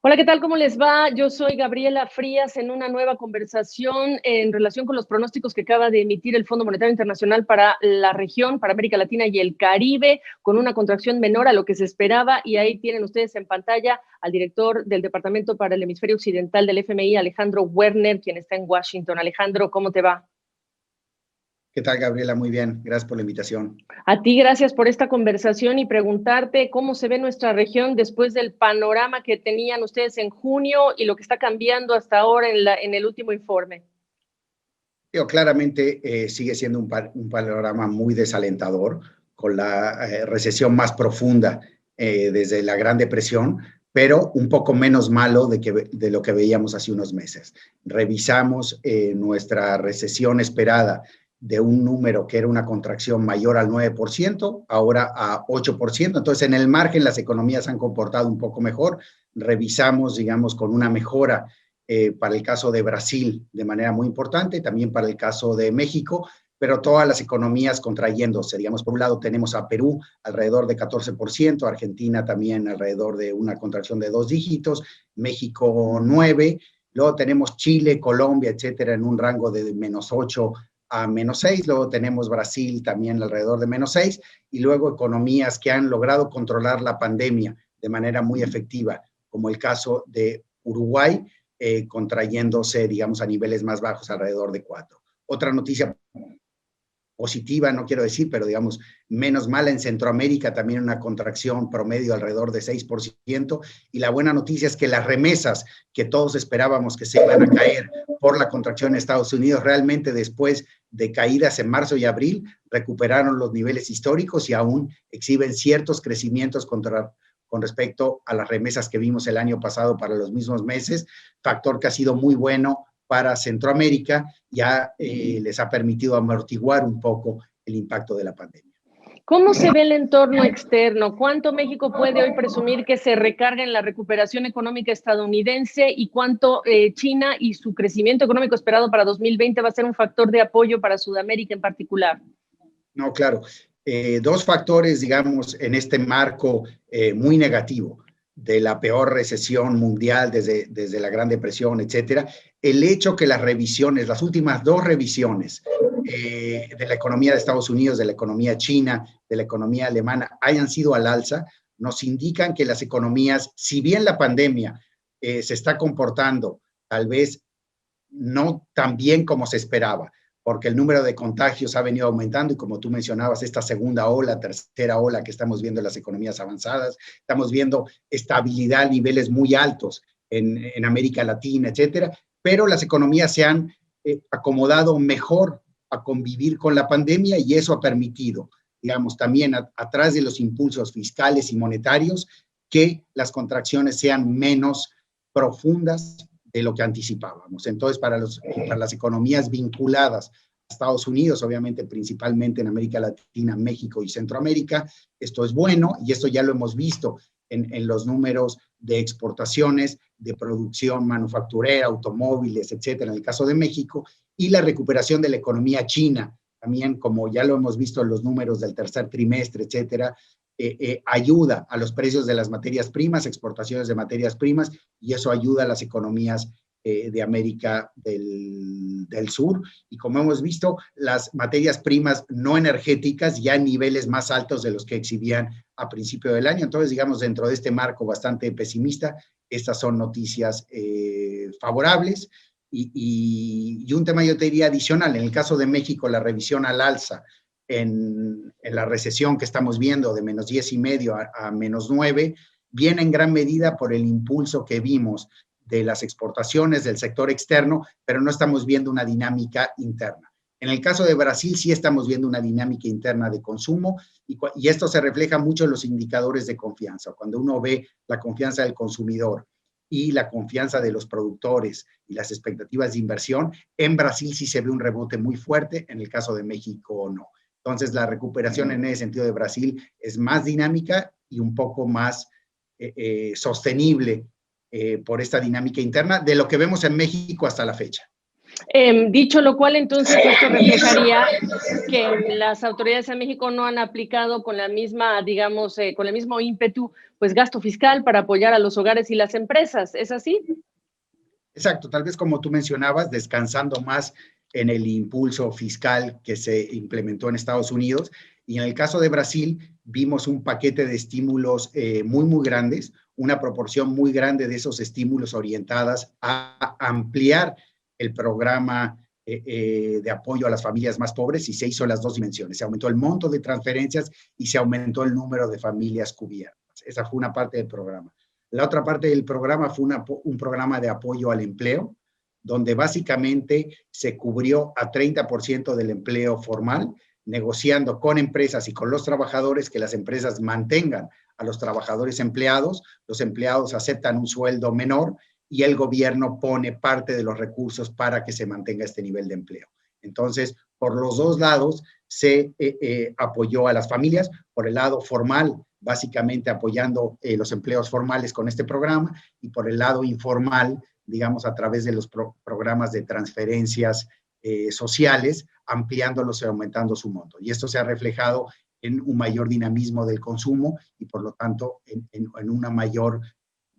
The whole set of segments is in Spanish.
Hola, ¿qué tal? ¿Cómo les va? Yo soy Gabriela Frías en una nueva conversación en relación con los pronósticos que acaba de emitir el Fondo Monetario Internacional para la región, para América Latina y el Caribe, con una contracción menor a lo que se esperaba. Y ahí tienen ustedes en pantalla al director del Departamento para el Hemisferio Occidental del FMI, Alejandro Werner, quien está en Washington. Alejandro, ¿cómo te va? ¿Qué tal, Gabriela? Muy bien, gracias por la invitación. A ti, gracias por esta conversación y preguntarte cómo se ve nuestra región después del panorama que tenían ustedes en junio y lo que está cambiando hasta ahora en el último informe. Claramente sigue siendo un panorama muy desalentador, con la recesión más profunda desde la Gran Depresión, pero un poco menos malo de lo que veíamos hace unos meses. Revisamos nuestra recesión esperada de un número que era una contracción mayor al 9%, ahora a 8%. Entonces, en el margen las economías han comportado un poco mejor. Revisamos, digamos, con una mejora para el caso de Brasil de manera muy importante, también para el caso de México, pero todas las economías contrayéndose. Digamos, por un lado tenemos a Perú alrededor de 14%, Argentina también alrededor de una contracción de 2 dígitos, México 9%, luego tenemos Chile, Colombia, etcétera, en un rango de -8 a -6, luego tenemos Brasil también alrededor de -6, y luego economías que han logrado controlar la pandemia de manera muy efectiva, como el caso de Uruguay, contrayéndose, digamos, a niveles más bajos, alrededor de 4. Otra noticia positiva, no quiero decir, pero digamos, menos mala en Centroamérica, también una contracción promedio alrededor de 6%, y la buena noticia es que las remesas que todos esperábamos que se iban a caer por la contracción en Estados Unidos, realmente después de caídas en marzo y abril, recuperaron los niveles históricos y aún exhiben ciertos crecimientos con respecto a las remesas que vimos el año pasado para los mismos meses, factor que ha sido muy bueno para Centroamérica, ya les ha permitido amortiguar un poco el impacto de la pandemia. ¿Cómo se ve el entorno externo? ¿Cuánto México puede hoy presumir que se recarga en la recuperación económica estadounidense y cuánto China y su crecimiento económico esperado para 2020 va a ser un factor de apoyo para Sudamérica en particular? No, claro. Dos factores, digamos, en este marco muy negativo de la peor recesión mundial desde la Gran Depresión, etcétera. El hecho que las revisiones, las últimas dos revisiones de la economía de Estados Unidos, de la economía china, de la economía alemana, hayan sido al alza, nos indican que las economías, si bien la pandemia se está comportando tal vez no tan bien como se esperaba, porque el número de contagios ha venido aumentando y como tú mencionabas, esta segunda ola, tercera ola que estamos viendo en las economías avanzadas, estamos viendo estabilidad a niveles muy altos en América Latina, etcétera, pero las economías se han acomodado mejor a convivir con la pandemia y eso ha permitido, digamos, también atrás de los impulsos fiscales y monetarios, que las contracciones sean menos profundas de lo que anticipábamos. Entonces, para las economías vinculadas a Estados Unidos, obviamente principalmente en América Latina, México y Centroamérica, esto es bueno y esto ya lo hemos visto en los números de exportaciones, de producción manufacturera, automóviles, etcétera, en el caso de México, y la recuperación de la economía china, también como ya lo hemos visto en los números del tercer trimestre, etcétera, ayuda a los precios de las materias primas, exportaciones de materias primas, y eso ayuda a las economías de América del Sur. Y como hemos visto, las materias primas no energéticas ya en niveles más altos de los que exhibían a principio del año. Entonces, digamos, dentro de este marco bastante pesimista, estas son noticias favorables. Y un tema, yo te diría, adicional, en el caso de México, la revisión al alza en la recesión que estamos viendo de -10,5 a -9, viene en gran medida por el impulso que vimos de las exportaciones del sector externo, pero no estamos viendo una dinámica interna. En el caso de Brasil sí estamos viendo una dinámica interna de consumo y esto se refleja mucho en los indicadores de confianza. Cuando uno ve la confianza del consumidor y la confianza de los productores y las expectativas de inversión, en Brasil sí se ve un rebote muy fuerte, en el caso de México no. Entonces, la recuperación en ese sentido de Brasil es más dinámica y un poco más sostenible por esta dinámica interna de lo que vemos en México hasta la fecha. Dicho lo cual, entonces, esto reflejaría que las autoridades en México no han aplicado con la misma, digamos, con el mismo ímpetu, pues gasto fiscal para apoyar a los hogares y las empresas. ¿Es así? Exacto, tal vez como tú mencionabas, descansando más en el impulso fiscal que se implementó en Estados Unidos. Y en el caso de Brasil, vimos un paquete de estímulos muy grandes, una proporción muy grande de esos estímulos orientadas a ampliar el programa de apoyo a las familias más pobres, y se hizo las dos dimensiones. Se aumentó el monto de transferencias y se aumentó el número de familias cubiertas. Esa fue una parte del programa. La otra parte del programa fue un programa de apoyo al empleo, donde básicamente se cubrió a 30% del empleo formal, negociando con empresas y con los trabajadores que las empresas mantengan a los trabajadores empleados, los empleados aceptan un sueldo menor y el gobierno pone parte de los recursos para que se mantenga este nivel de empleo. Entonces, por los dos lados se apoyó a las familias, por el lado formal, básicamente apoyando los empleos formales con este programa, y por el lado informal, digamos, a través de los programas de transferencias sociales, ampliándolos y aumentando su monto. Y esto se ha reflejado en un mayor dinamismo del consumo y, por lo tanto, en una mayor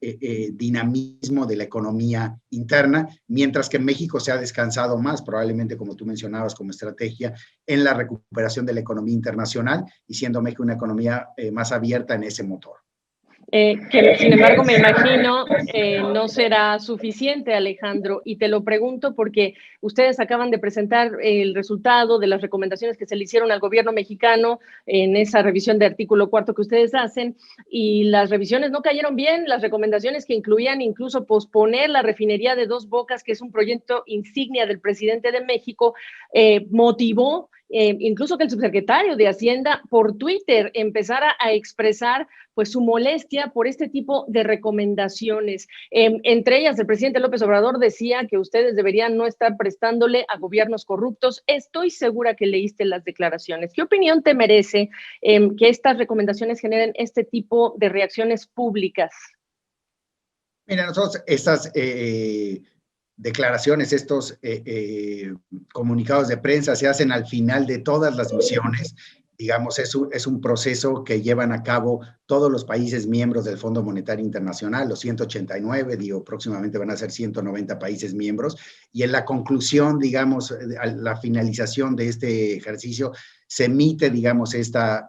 dinamismo de la economía interna, mientras que en México se ha descansado más, probablemente como tú mencionabas como estrategia, en la recuperación de la economía internacional, y siendo México una economía más abierta en ese motor. Que sin embargo me imagino no será suficiente, Alejandro, y te lo pregunto porque ustedes acaban de presentar el resultado de las recomendaciones que se le hicieron al gobierno mexicano en esa revisión de artículo 4 que ustedes hacen, y las revisiones no cayeron bien, las recomendaciones que incluían incluso posponer la refinería de Dos Bocas, que es un proyecto insignia del presidente de México, motivó incluso que el subsecretario de Hacienda por Twitter empezara a expresar pues su molestia por este tipo de recomendaciones. Entre ellas, el presidente López Obrador decía que ustedes deberían no estar prestándole a gobiernos corruptos. Estoy segura que leíste las declaraciones. ¿Qué opinión te merece que estas recomendaciones generen este tipo de reacciones públicas? Mira, nosotros estas declaraciones, estos comunicados de prensa se hacen al final de todas las misiones. Digamos, es un proceso que llevan a cabo todos los países miembros del Fondo Monetario Internacional, los 189, digo, próximamente van a ser 190 países miembros, y en la conclusión, digamos, a la finalización de este ejercicio, se emite, digamos, esta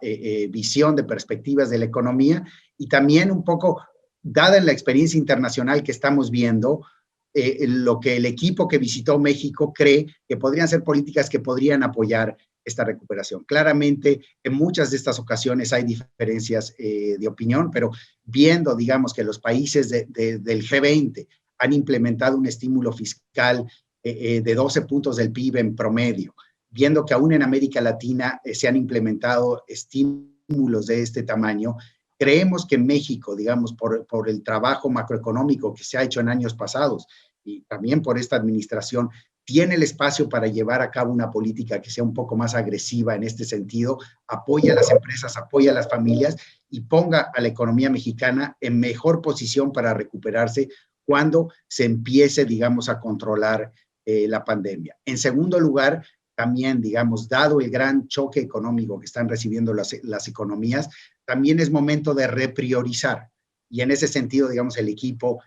visión de perspectivas de la economía, y también un poco, dada la experiencia internacional que estamos viendo, lo que el equipo que visitó México cree que podrían ser políticas que podrían apoyar esta recuperación. Claramente, en muchas de estas ocasiones hay diferencias de opinión, pero viendo, digamos, que los países del G20 han implementado un estímulo fiscal de 12 puntos del PIB en promedio, viendo que aún en América Latina se han implementado estímulos de este tamaño, creemos que México, digamos, por el trabajo macroeconómico que se ha hecho en años pasados y también por esta administración, tiene el espacio para llevar a cabo una política que sea un poco más agresiva en este sentido, apoya a las empresas, apoya a las familias y ponga a la economía mexicana en mejor posición para recuperarse cuando se empiece, digamos, a controlar la pandemia. En segundo lugar, también, digamos, dado el gran choque económico que están recibiendo las economías, también es momento de repriorizar. Y en ese sentido, digamos, el equipo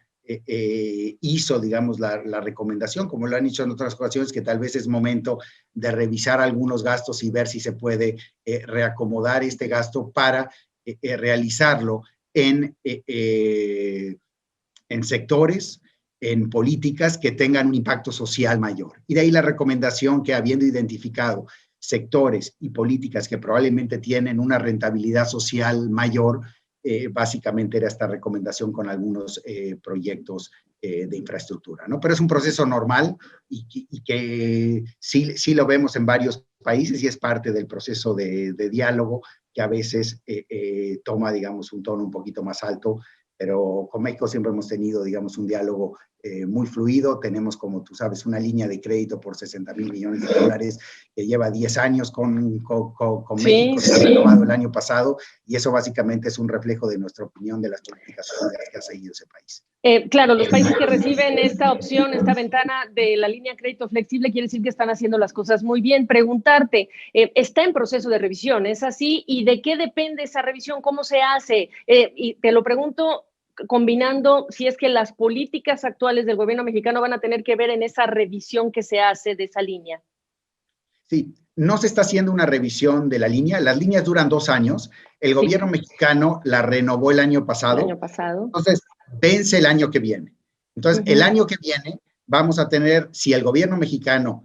hizo, digamos, la recomendación, como lo han hecho en otras ocasiones, que tal vez es momento de revisar algunos gastos y ver si se puede reacomodar este gasto para realizarlo en sectores, en políticas que tengan un impacto social mayor. Y de ahí la recomendación que, habiendo identificado sectores y políticas que probablemente tienen una rentabilidad social mayor, básicamente era esta recomendación con algunos proyectos de infraestructura, ¿no? Pero es un proceso normal y que sí lo vemos en varios países y es parte del proceso de diálogo que a veces toma, digamos, un tono un poquito más alto, pero con México siempre hemos tenido, digamos, un diálogo muy fluido. Tenemos, como tú sabes, una línea de crédito por 60,000 millones de dólares que lleva 10 años con México, se ha renovado el año pasado, y eso básicamente es un reflejo de nuestra opinión de las políticas que ha seguido ese país. Claro, los países que reciben esta opción, esta ventana de la línea de crédito flexible, quiere decir que están haciendo las cosas muy bien. Preguntarte, está en proceso de revisión, ¿es así? ¿Y de qué depende esa revisión? ¿Cómo se hace? Y te lo pregunto combinando si es que las políticas actuales del gobierno mexicano van a tener que ver en esa revisión que se hace de esa línea. Sí, no se está haciendo una revisión de la línea. Las líneas duran 2 años. El gobierno mexicano la renovó el año pasado. El año pasado. Entonces, vence el año que viene. Entonces, el año que viene vamos a tener, si el gobierno mexicano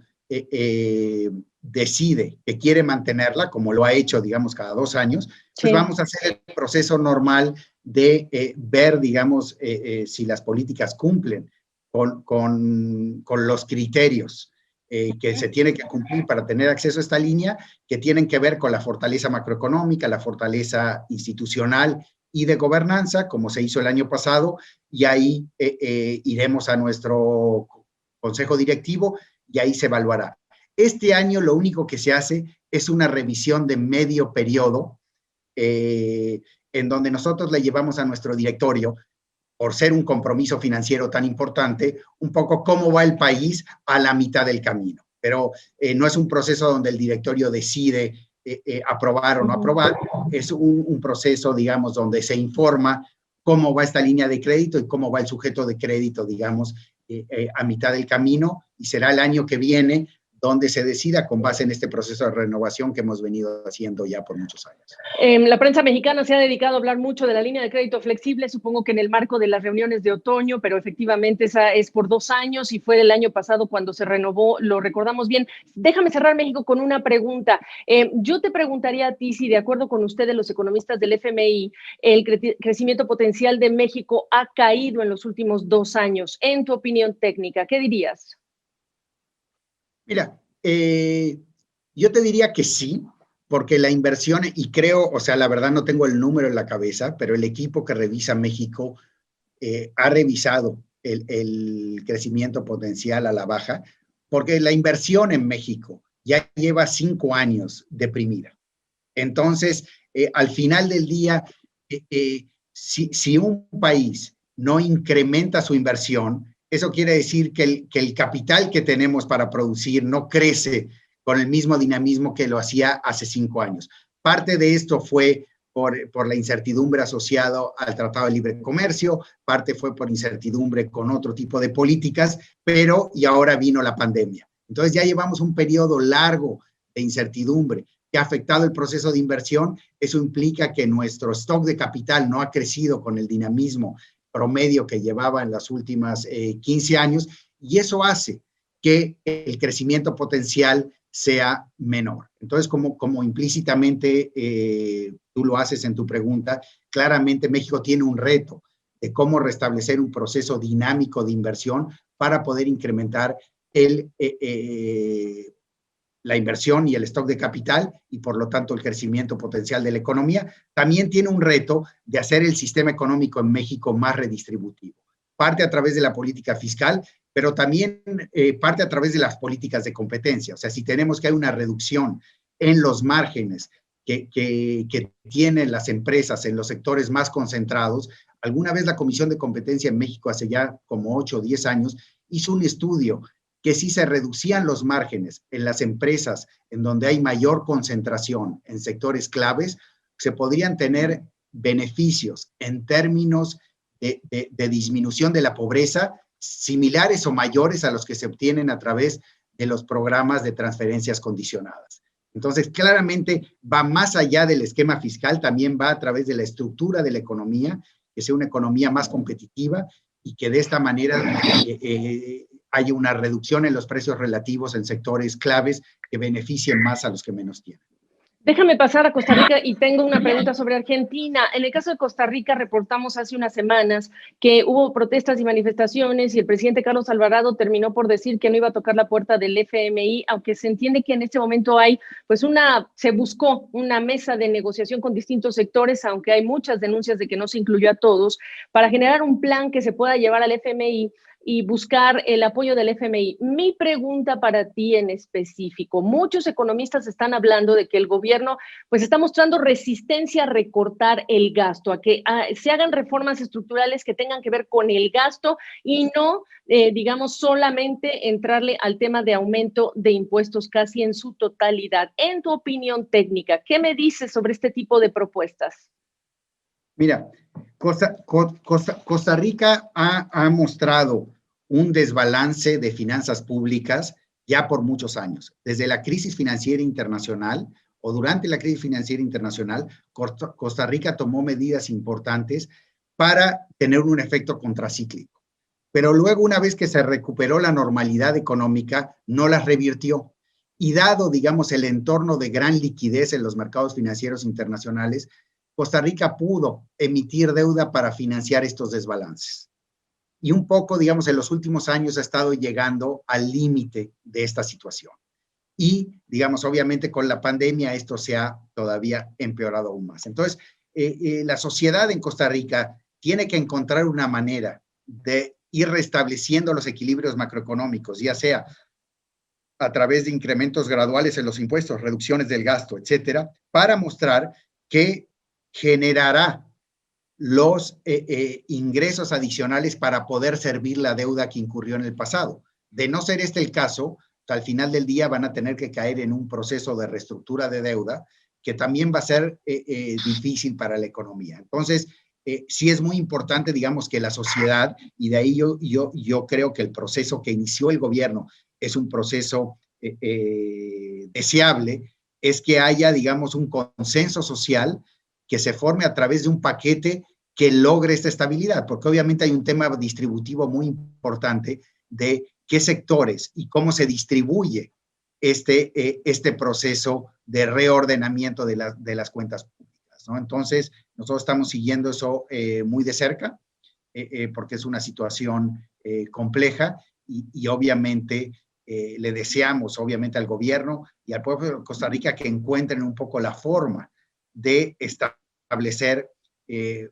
decide que quiere mantenerla, como lo ha hecho, digamos, cada 2 años, pues vamos a hacer el proceso normal de ver, digamos, si las políticas cumplen con los criterios que se tiene que cumplir para tener acceso a esta línea, que tienen que ver con la fortaleza macroeconómica, la fortaleza institucional y de gobernanza, como se hizo el año pasado, y ahí iremos a nuestro consejo directivo y ahí se evaluará. Este año lo único que se hace es una revisión de medio periodo, en donde nosotros le llevamos a nuestro directorio, por ser un compromiso financiero tan importante, un poco cómo va el país a la mitad del camino. Pero no es un proceso donde el directorio decide aprobar o no aprobar, es un proceso, digamos, donde se informa cómo va esta línea de crédito y cómo va el sujeto de crédito, digamos, a mitad del camino, y será el año que viene donde se decida con base en este proceso de renovación que hemos venido haciendo ya por muchos años. La prensa mexicana se ha dedicado a hablar mucho de la línea de crédito flexible, supongo que en el marco de las reuniones de otoño, pero efectivamente esa es por 2 años y fue el año pasado cuando se renovó, lo recordamos bien. Déjame cerrar, México, con una pregunta. Yo te preguntaría a ti si, de acuerdo con ustedes, los economistas del FMI, el crecimiento potencial de México ha caído en los últimos 2 años. En tu opinión técnica, ¿qué dirías? Mira, yo te diría que sí, porque la inversión, y creo, o sea, la verdad no tengo el número en la cabeza, pero el equipo que revisa México ha revisado el crecimiento potencial a la baja, porque la inversión en México ya lleva 5 años deprimida. Entonces, al final del día, si un país no incrementa su inversión, eso quiere decir que el capital que tenemos para producir no crece con el mismo dinamismo que lo hacía hace 5 años. Parte de esto fue por la incertidumbre asociada al Tratado de Libre Comercio, parte fue por incertidumbre con otro tipo de políticas, y ahora vino la pandemia. Entonces ya llevamos un periodo largo de incertidumbre que ha afectado el proceso de inversión. Eso implica que nuestro stock de capital no ha crecido con el dinamismo promedio que llevaba en las últimas 15 años, y eso hace que el crecimiento potencial sea menor. Entonces, como implícitamente tú lo haces en tu pregunta, claramente México tiene un reto de cómo restablecer un proceso dinámico de inversión para poder incrementar la inversión y el stock de capital y por lo tanto el crecimiento potencial de la economía. También tiene un reto de hacer el sistema económico en México más redistributivo. Parte a través de la política fiscal, pero también parte a través de las políticas de competencia. O sea, si tenemos que hay una reducción en los márgenes que tienen las empresas en los sectores más concentrados, alguna vez la Comisión de Competencia en México, hace ya como 8 o 10 años, hizo un estudio que si se reducían los márgenes en las empresas en donde hay mayor concentración en sectores claves, se podrían tener beneficios en términos de disminución de la pobreza similares o mayores a los que se obtienen a través de los programas de transferencias condicionadas. Entonces, claramente va más allá del esquema fiscal, también va a través de la estructura de la economía, que sea una economía más competitiva y que de esta manera haya una reducción en los precios relativos en sectores claves que beneficien más a los que menos tienen. Déjame pasar a Costa Rica y tengo una pregunta sobre Argentina. En el caso de Costa Rica, reportamos hace unas semanas que hubo protestas y manifestaciones y el presidente Carlos Alvarado terminó por decir que no iba a tocar la puerta del FMI, aunque se entiende que en este momento hay, pues se buscó una mesa de negociación con distintos sectores, aunque hay muchas denuncias de que no se incluyó a todos, para generar un plan que se pueda llevar al FMI y buscar el apoyo del FMI. Mi pregunta para ti en específico, muchos economistas están hablando de que el gobierno pues está mostrando resistencia a recortar el gasto, a que se hagan reformas estructurales que tengan que ver con el gasto y no, digamos, solamente entrarle al tema de aumento de impuestos casi en su totalidad. En tu opinión técnica, ¿qué me dices sobre este tipo de propuestas? Mira, Costa Rica ha mostrado un desbalance de finanzas públicas ya por muchos años. Desde la crisis financiera internacional o durante la crisis financiera internacional, Costa Rica tomó medidas importantes para tener un efecto contracíclico. Pero luego, una vez que se recuperó la normalidad económica, no las revirtió. Y dado, digamos, el entorno de gran liquidez en los mercados financieros internacionales, Costa Rica pudo emitir deuda para financiar estos desbalances. Y un poco, digamos, en los últimos años ha estado llegando al límite de esta situación. Y, digamos, obviamente con la pandemia esto se ha todavía empeorado aún más. Entonces, la sociedad en Costa Rica tiene que encontrar una manera de ir restableciendo los equilibrios macroeconómicos, ya sea a través de incrementos graduales en los impuestos, reducciones del gasto, etcétera, para mostrar que generará los ingresos adicionales para poder servir la deuda que incurrió en el pasado. De no ser este el caso, al final del día van a tener que caer en un proceso de reestructura de deuda que también va a ser difícil para la economía. Entonces, sí es muy importante, digamos, que la sociedad, y de ahí yo creo que el proceso que inició el gobierno es un proceso deseable, es que haya, digamos, un consenso social que se forme a través de un paquete que logre esta estabilidad, porque obviamente hay un tema distributivo muy importante de qué sectores y cómo se distribuye este proceso de reordenamiento de las cuentas públicas, ¿no? Entonces, nosotros estamos siguiendo eso muy de cerca, porque es una situación compleja y obviamente le deseamos, obviamente, al gobierno y al pueblo de Costa Rica que encuentren un poco la forma de establecer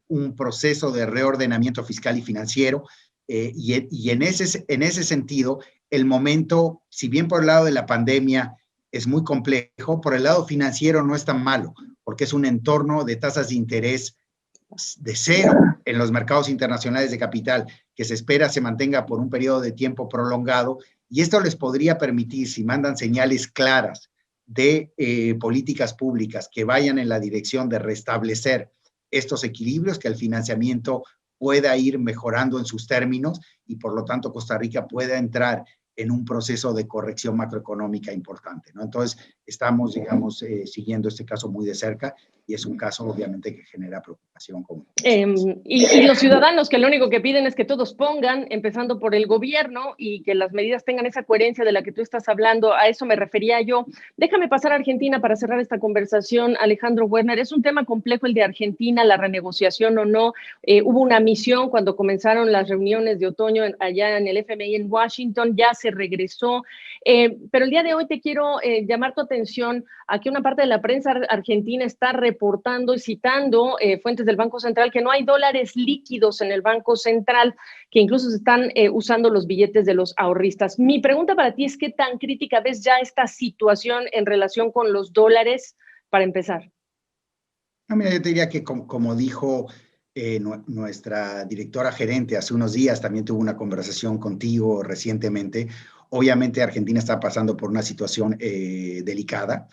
un proceso de reordenamiento fiscal y financiero, y en ese sentido, el momento, si bien por el lado de la pandemia es muy complejo, por el lado financiero no es tan malo, porque es un entorno de tasas de interés de cero en los mercados internacionales de capital, que se espera se mantenga por un periodo de tiempo prolongado, y esto les podría permitir, si mandan señales claras de políticas públicas que vayan en la dirección de restablecer estos equilibrios, que el financiamiento pueda ir mejorando en sus términos y por lo tanto Costa Rica pueda entrar en un proceso de corrección macroeconómica importante, ¿no? Entonces, estamos, digamos, siguiendo este caso muy de cerca y es un caso, obviamente, que genera preocupación. Y los ciudadanos que lo único que piden es que todos pongan, empezando por el gobierno, y que las medidas tengan esa coherencia de la que tú estás hablando. A eso me refería yo. Déjame pasar a Argentina para cerrar esta conversación, Alejandro Werner. Es un tema complejo el de Argentina, la renegociación o no. Hubo una misión cuando comenzaron las reuniones de otoño allá en el FMI en Washington, ya se regresó. Pero el día de hoy te quiero llamar tu atención a que una parte de la prensa argentina está reportando y citando fuentes del Banco Central que no hay dólares líquidos en el Banco Central, que incluso se están usando los billetes de los ahorristas. Mi pregunta para ti es, ¿qué tan crítica ves ya esta situación en relación con los dólares, para empezar? No, mira, yo te diría que como dijo nuestra directora gerente hace unos días, también tuvo una conversación contigo recientemente. Obviamente Argentina está pasando por una situación delicada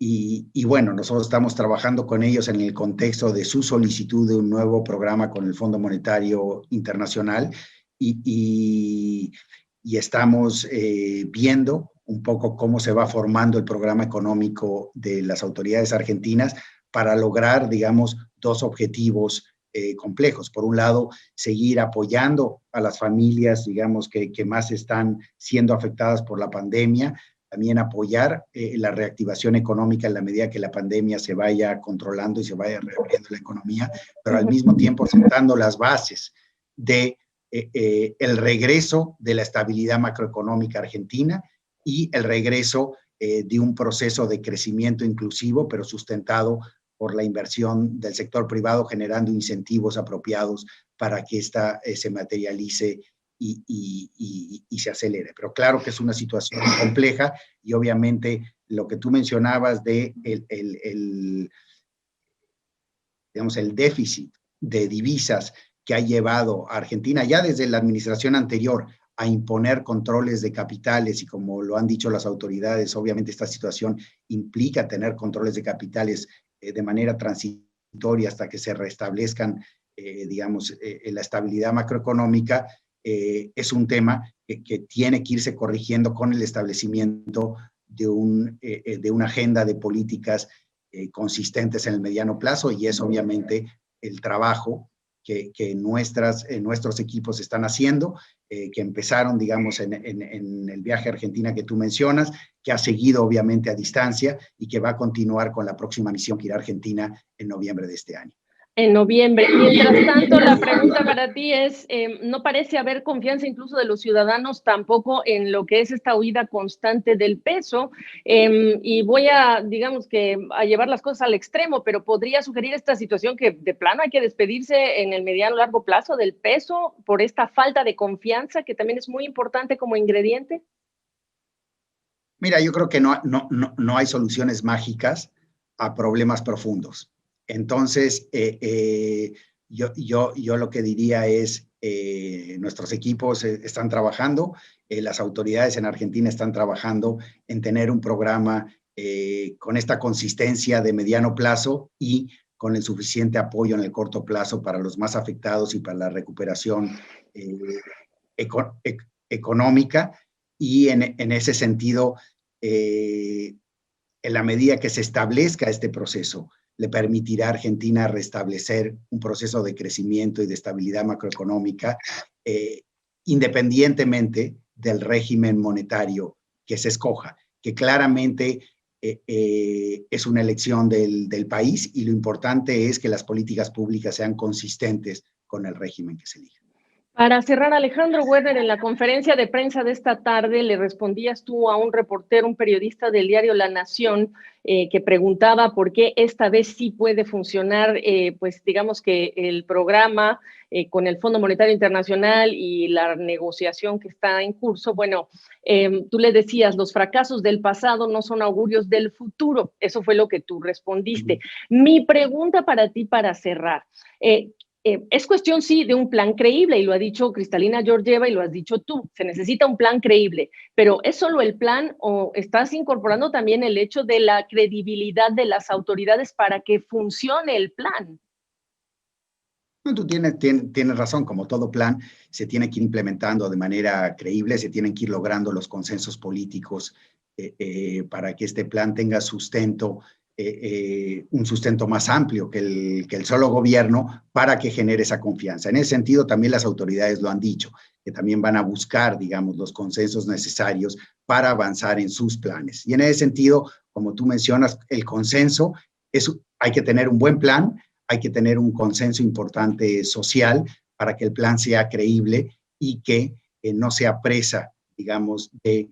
y bueno, nosotros estamos trabajando con ellos en el contexto de su solicitud de un nuevo programa con el Fondo Monetario Internacional y estamos viendo un poco cómo se va formando el programa económico de las autoridades argentinas para lograr, digamos, dos objetivos complejos. Por un lado, seguir apoyando a las familias, digamos, que más están siendo afectadas por la pandemia, también apoyar la reactivación económica en la medida que la pandemia se vaya controlando y se vaya reabriendo la economía, pero al mismo tiempo sentando las bases de el regreso de la estabilidad macroeconómica argentina y el regreso de un proceso de crecimiento inclusivo, pero sustentado por la inversión del sector privado, generando incentivos apropiados para que esta se materialice y se acelere. Pero claro que es una situación compleja y obviamente lo que tú mencionabas de digamos, el déficit de divisas que ha llevado a Argentina ya desde la administración anterior a imponer controles de capitales y como lo han dicho las autoridades, obviamente esta situación implica tener controles de capitales de manera transitoria hasta que se restablezcan, digamos, la estabilidad macroeconómica, es un tema que tiene que irse corrigiendo con el establecimiento de una agenda de políticas consistentes en el mediano plazo y es obviamente el trabajo que nuestros equipos están haciendo, que empezaron, digamos, en el viaje a Argentina que tú mencionas, que ha seguido obviamente a distancia y que va a continuar con la próxima misión que irá a Argentina en noviembre de este año. En noviembre. Mientras tanto, la pregunta para ti es, ¿no parece haber confianza incluso de los ciudadanos tampoco en lo que es esta huida constante del peso? Y voy a, digamos que, a llevar las cosas al extremo, pero ¿podría sugerir esta situación que de plano hay que despedirse en el mediano largo plazo del peso por esta falta de confianza que también es muy importante como ingrediente? Mira, yo creo que no hay soluciones mágicas a problemas profundos. Entonces, yo lo que diría es, nuestros equipos están trabajando, las autoridades en Argentina están trabajando en tener un programa con esta consistencia de mediano plazo y con el suficiente apoyo en el corto plazo para los más afectados y para la recuperación económica. Y en ese sentido, en la medida que se establezca este proceso, le permitirá a Argentina restablecer un proceso de crecimiento y de estabilidad macroeconómica, independientemente del régimen monetario que se escoja, que claramente es una elección del país y lo importante es que las políticas públicas sean consistentes con el régimen que se elija. Para cerrar, Alejandro Werner, en la conferencia de prensa de esta tarde le respondías tú a un reportero, un periodista del diario La Nación, que preguntaba por qué esta vez sí puede funcionar, pues digamos que el programa con el Fondo Monetario Internacional y la negociación que está en curso. Bueno, tú le decías, los fracasos del pasado no son augurios del futuro. Eso fue lo que tú respondiste. Mi pregunta para ti, para cerrar, es cuestión, sí, de un plan creíble, y lo ha dicho Kristalina Georgieva y lo has dicho tú, se necesita un plan creíble, pero ¿es solo el plan o estás incorporando también el hecho de la credibilidad de las autoridades para que funcione el plan? Tú tienes razón, como todo plan, se tiene que ir implementando de manera creíble, se tienen que ir logrando los consensos políticos para que este plan tenga sustento, un sustento más amplio que el solo gobierno para que genere esa confianza. En ese sentido, también las autoridades lo han dicho, que también van a buscar, digamos, los consensos necesarios para avanzar en sus planes. Y en ese sentido, como tú mencionas, el consenso, hay que tener un buen plan, hay que tener un consenso importante social para que el plan sea creíble y que no sea presa, digamos, de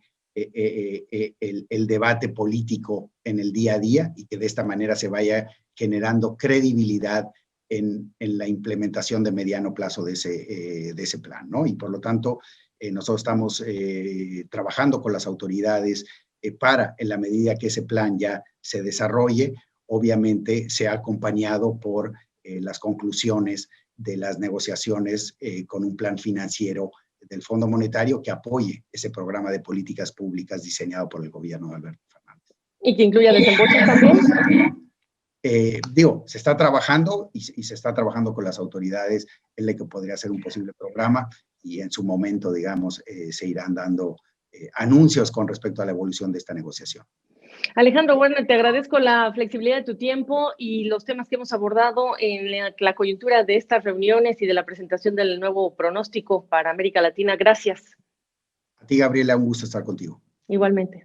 el debate político en el día a día y que de esta manera se vaya generando credibilidad en la implementación de mediano plazo de ese plan, ¿no? Y por lo tanto, nosotros estamos trabajando con las autoridades para, en la medida que ese plan ya se desarrolle, obviamente sea acompañado por las conclusiones de las negociaciones con un plan financiero del Fondo Monetario que apoye ese programa de políticas públicas diseñado por el gobierno de Alberto Fernández. ¿Y que incluya desembolsos también? Se está trabajando y se está trabajando con las autoridades en la que podría ser un posible programa y en su momento, digamos, se irán dando anuncios con respecto a la evolución de esta negociación. Alejandro Werner, te agradezco la flexibilidad de tu tiempo y los temas que hemos abordado en la coyuntura de estas reuniones y de la presentación del nuevo pronóstico para América Latina. Gracias. A ti, Gabriela, un gusto estar contigo. Igualmente.